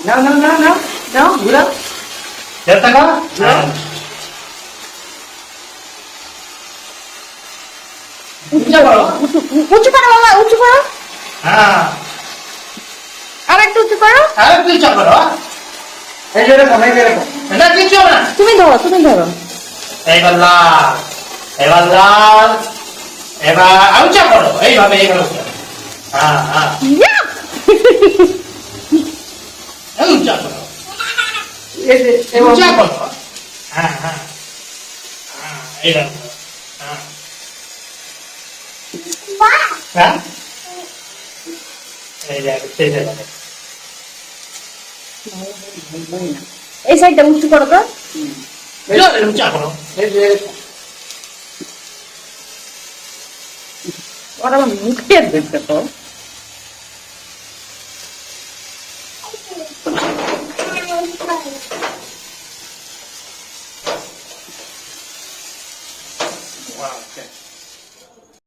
নাও নাও নাও নাও নাও ঘুরাও দেখতে কর উঁচু করো উঁচু করো বাবা, উঁচু করো, হ্যাঁ আর একটু উঁচু করো। আরে তুই চা করো এই যে এরকম এই যে এরকম এটা কিছু হবে না তুমি ধরো, তুমি ধরো। এইবার লাল এবার লাল এবার উঁচা করো এইভাবে এইভাবে উঁচা করো। হ্যাঁ হ্যাঁ ইয়া! উঁচা করো এই যে এরকম উঁচা করো হ্যাঁ হ্যাঁ হ্যাঁ এইভাবে করো। হ্যাঁ হ্যাঁ এই যে সেই জায়গায় এই সাইডটা উঁচু করো তো। উঁচা করো এই যে এরকম। ওর আমার মুখে দেখতে তো। Wow, okay.